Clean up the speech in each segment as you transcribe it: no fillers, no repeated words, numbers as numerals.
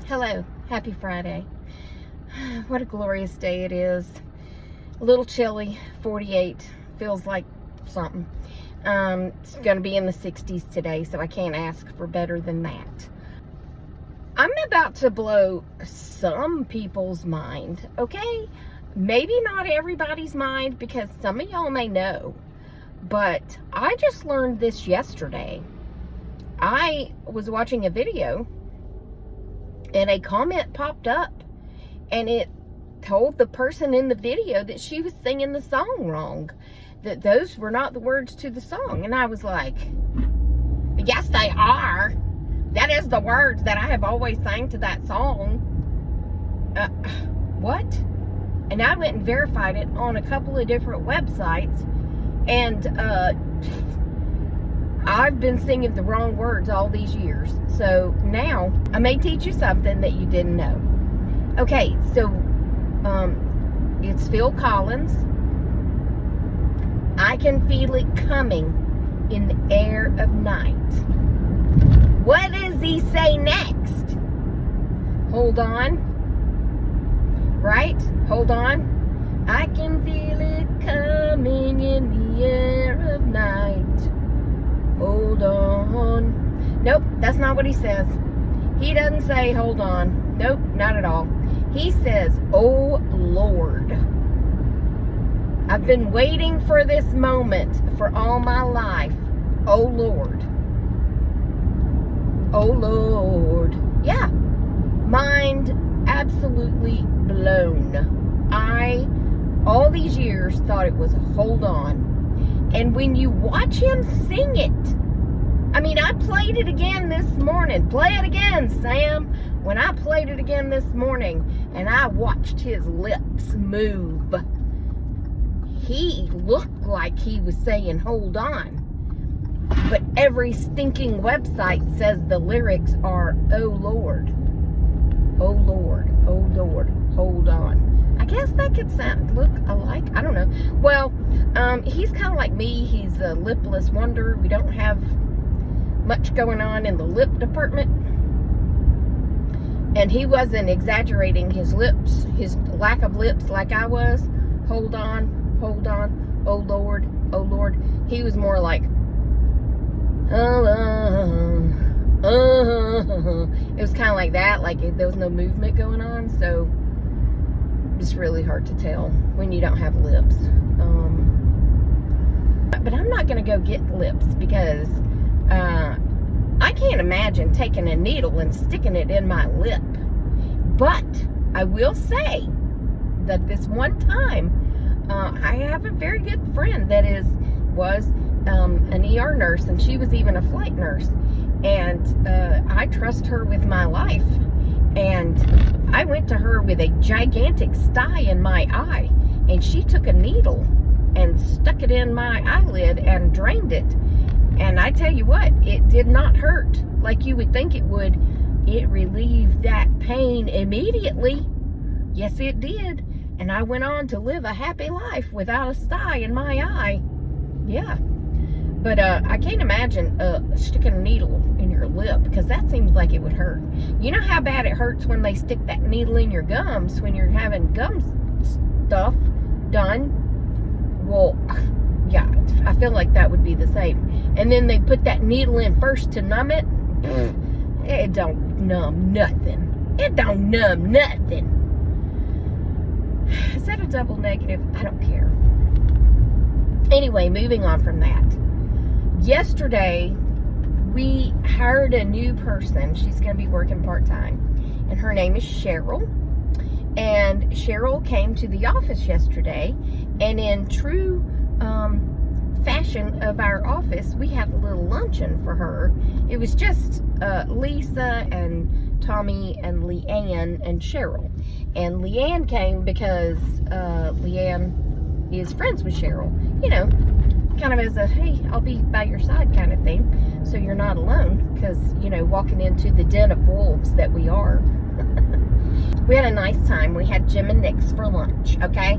Hello, happy Friday. What a glorious day it is. A little chilly, 48, feels like something. It's gonna be in the 60s today, so I can't ask for better than that. I'm about to blow some people's mind, okay? Maybe not everybody's mind, because some of y'all may know, but I just learned this yesterday. I was watching a video and a comment popped up, and it told the person in the video that she was singing the song wrong, that those were not the words to the song. And I was like, yes, they are. That is the words that I have always sang to that song. What? And I went and verified it on a couple of different websites, and I've been singing the wrong words all these years. So now I may teach you something that you didn't know. Okay, so it's Phil Collins. I can feel it coming in the air of night. What does he say next? Hold on. Right? Hold on. I can feel it coming in the air of night. Hold on. Nope, that's not what he says. He doesn't say hold on. Nope, not at all. He says, oh Lord. I've been waiting for this moment for all my life. Oh Lord. Oh Lord. Yeah. Mind absolutely blown. I, all these years, thought it was hold on. And when you watch him sing it, I mean, I played it again this morning. Play it again, Sam. When I played it again this morning and I watched his lips move, he looked like he was saying, hold on. But every stinking website says the lyrics are, oh Lord, oh Lord, oh Lord, hold on. I guess that could look alike. I don't know. Well, he's kind of like me. He's a lipless wonder. We don't have much going on in the lip department. And he wasn't exaggerating his lips, his lack of lips like I was. Hold on, oh Lord, oh Lord. He was more like, it was kind of like that, like there was no movement going on, so it's really hard to tell when you don't have lips. But I'm not going to go get lips, because I can't imagine taking a needle and sticking it in my lip. But I will say that this one time, I have a very good friend that was an ER nurse, and she was even a flight nurse. And I trust her with my life. And I went to her with a gigantic sty in my eye, and she took a needle and stuck it in my eyelid and drained it. And I tell you what, it did not hurt like you would think it would. It relieved that pain immediately. Yes, it did. And I went on to live a happy life without a sty in my eye. Yeah. But I can't imagine sticking a needle in your lip, because that seems like it would hurt. You know how bad it hurts when they stick that needle in your gums when you're having gum stuff done? Well, yeah, I feel like that would be the same. And then they put that needle in first to numb it. It don't numb nothing. It don't numb nothing. Is that a double negative? I don't care. Anyway, moving on from that. Yesterday, we hired a new person. She's going to be working part-time. And her name is Cheryl. And Cheryl came to the office yesterday. And in true fashion of our office, we had a little luncheon for her. It was just Lisa and Tommy and Leanne and Cheryl. And Leanne came because Leanne is friends with Cheryl. You know, kind of as a, hey, I'll be by your side kind of thing, so you're not alone, because, you know, walking into the den of wolves that we are. We had a nice time. We had Jim and Nick's for lunch, okay?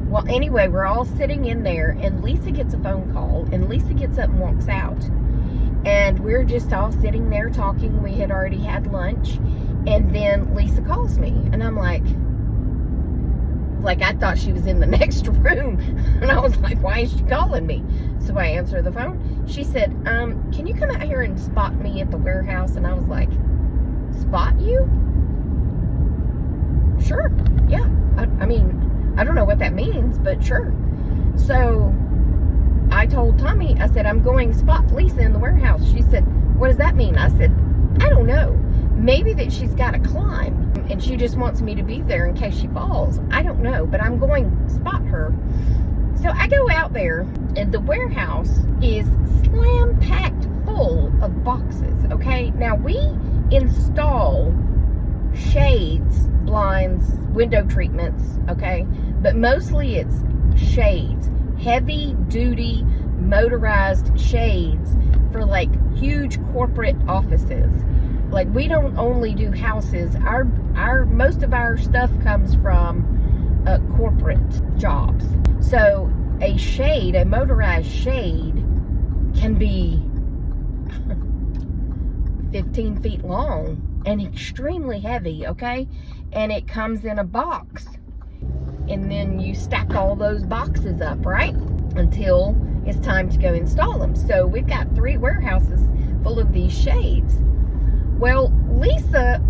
Well, anyway, we're all sitting in there, and Lisa gets a phone call, and Lisa gets up and walks out. And we're just all sitting there talking. We had already had lunch, And then Lisa calls me, and I'm like I thought she was in the next room. And I was like, why is she calling me? So I answer the phone. She said, can you come out here and spot me at the warehouse? And I was like, spot you? Sure. Yeah. I mean, I don't know what that means, but sure. So I told Tommy, I said, I'm going to spot Lisa in the warehouse. She said, what does that mean? I said, I don't know. Maybe that she's got to climb and she just wants me to be there in case she falls. I don't know, but I'm going to spot her. So I go out there, and the warehouse is slam-packed full of boxes, okay? Now, we install shades, blinds, window treatments, okay? But mostly it's shades, heavy-duty motorized shades for like huge corporate offices. Like, we don't only do houses. Our most of our stuff comes from corporate jobs. So a shade, a motorized shade, can be 15 feet long and extremely heavy, okay? And it comes in a box. And then you stack all those boxes up, right? Until it's time to go install them. So we've got 3 warehouses full of these shades. Well, Lisa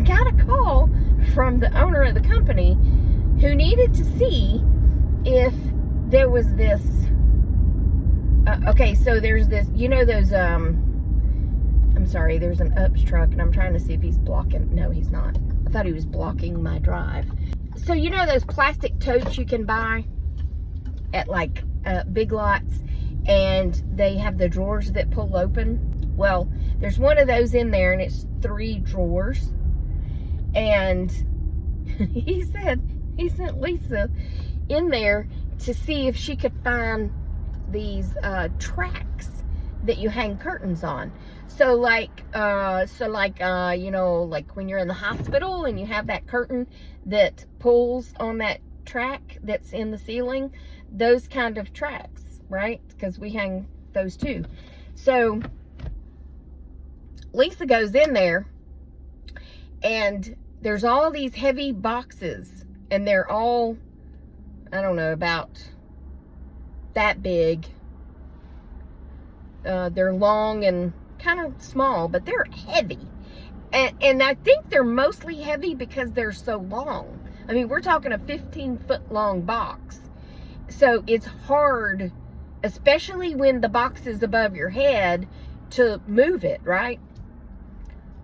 got a call from the owner of the company who needed to see if there was this, okay, so there's this, you know those, I'm sorry, there's an UPS truck, and I'm trying to see if he's blocking, no, he's not. I thought he was blocking my drive. So you know those plastic totes you can buy at like Big Lots, and they have the drawers that pull open? Well, there's one of those in there, and it's 3 drawers. And he said he sent Lisa in there to see if she could find these tracks that you hang curtains on. So like you know, like when you're in the hospital and you have that curtain that pulls on that track that's in the ceiling, those kind of tracks, right? Because we hang those too. So Lisa goes in there, and there's all these heavy boxes, and they're all, I don't know, about that big. They're long and kind of small, but they're heavy. And I think they're mostly heavy because they're so long. I mean, we're talking a 15-foot long box. So it's hard, especially when the box is above your head, to move it, right?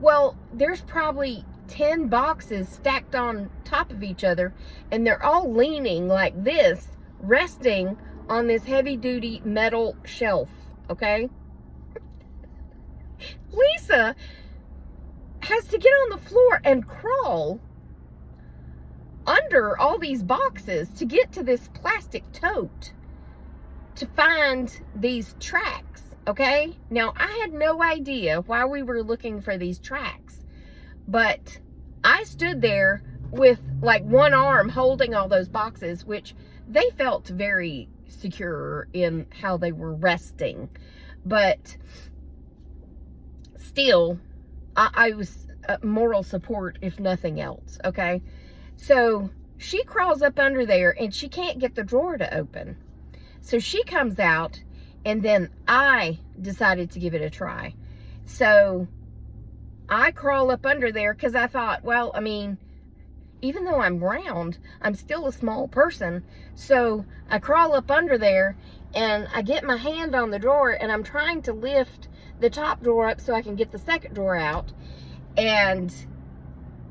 Well, there's probably 10 boxes stacked on top of each other, and they're all leaning like this, resting on this heavy-duty metal shelf, okay? Lisa has to get on the floor and crawl under all these boxes to get to this plastic tote to find these tracks, okay? Now, I had no idea why we were looking for these tracks, but I stood there with like one arm holding all those boxes, which they felt very secure in how they were resting, but still, I was moral support, if nothing else, okay? So she crawls up under there, and she can't get the drawer to open. So she comes out, and then I decided to give it a try. So I crawl up under there because I thought, well, I mean, even though I'm round, I'm still a small person. So I crawl up under there, and I get my hand on the drawer, and I'm trying to lift the top drawer up so I can get the second drawer out. And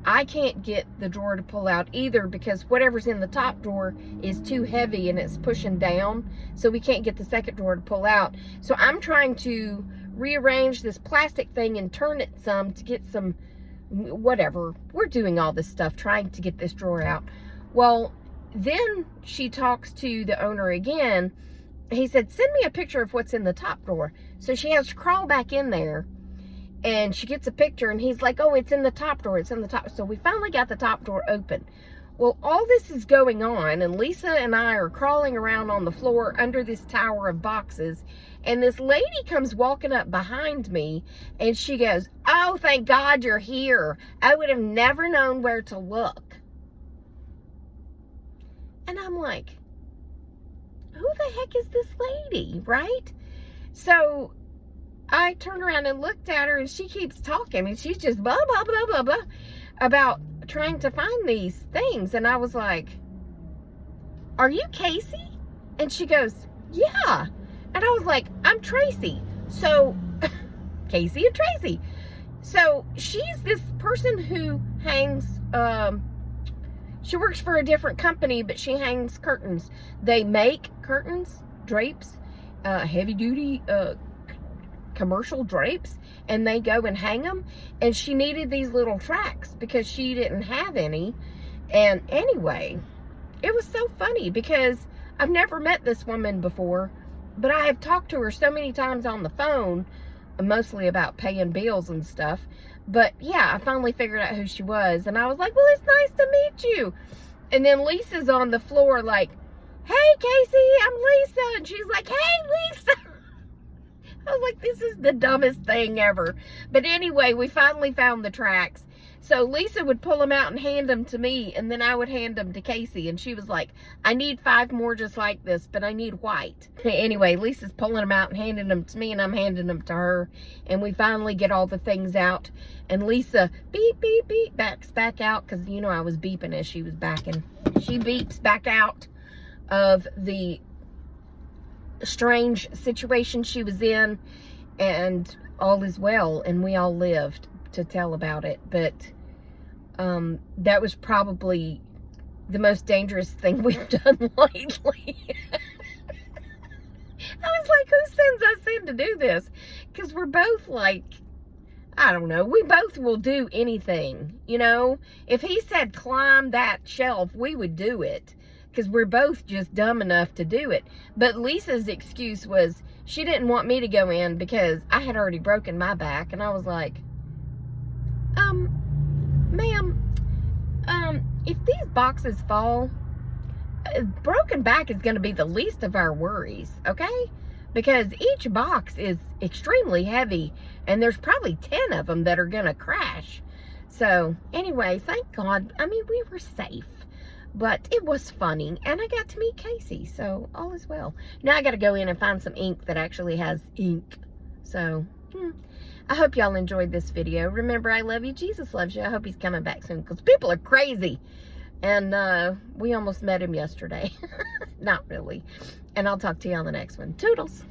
I can't get the drawer to pull out either, because whatever's in the top drawer is too heavy and it's pushing down. So we can't get the second drawer to pull out. So I'm trying to rearrange this plastic thing and turn it some to get some, whatever. We're doing all this stuff trying to get this drawer out. Well, then she talks to the owner again. He said, send me a picture of what's in the top drawer. So she has to crawl back in there, and she gets a picture, and he's like, oh, it's in the top drawer. It's in the top. So we finally got the top drawer open. Well, all this is going on, and Lisa and I are crawling around on the floor under this tower of boxes, and this lady comes walking up behind me, and she goes, "Oh, thank God you're here. I would have never known where to look." And I'm like, who the heck is this lady, right? So I turned around and looked at her, and she keeps talking, and she's just blah, blah, blah, blah, blah, about trying to find these things. And I was like, "Are you Casey?" And she goes, "Yeah." And I was like, "I'm Tracy." So, Casey and Tracy. So, she's this person who hangs, she works for a different company, but she hangs curtains. They make curtains, drapes, heavy duty, commercial drapes, and they go and hang them. And she needed these little tracks because she didn't have any. And anyway, it was so funny because I've never met this woman before, but I have talked to her so many times on the phone, mostly about paying bills and stuff. But yeah, I finally figured out who she was, and I was like, "Well, it's nice to meet you." And then Lisa's on the floor like, "Hey, Casey, I'm Lisa." And she's like, "Hey, Lisa." I was like, this is the dumbest thing ever. But anyway, we finally found the tracks. So Lisa would pull them out and hand them to me, and then I would hand them to Casey. And she was like, "I need 5 more just like this, but I need white." Anyway, Lisa's pulling them out and handing them to me, and I'm handing them to her. And we finally get all the things out. And Lisa, beep, beep, beep, backs back out, because, you know, I was beeping as she was backing. She beeps back out of the strange situation she was in, and all is well, and we all lived to tell about it. But that was probably the most dangerous thing we've done lately. I was like, who sends us in to do this? Because we're both like, I don't know, we both will do anything, you know. If he said climb that shelf, we would do it, because we're both just dumb enough to do it. But Lisa's excuse was she didn't want me to go in because I had already broken my back. And I was like, ma'am, if these boxes fall, broken back is going to be the least of our worries, okay? Because each box is extremely heavy, and there's probably 10 of them that are going to crash. So anyway, thank God. I mean, we were safe. But it was funny, and I got to meet Casey, so all is well. Now I got to go in and find some ink that actually has ink. So, I hope y'all enjoyed this video. Remember, I love you. Jesus loves you. I hope he's coming back soon, because people are crazy. And we almost met him yesterday. Not really. And I'll talk to you on the next one. Toodles.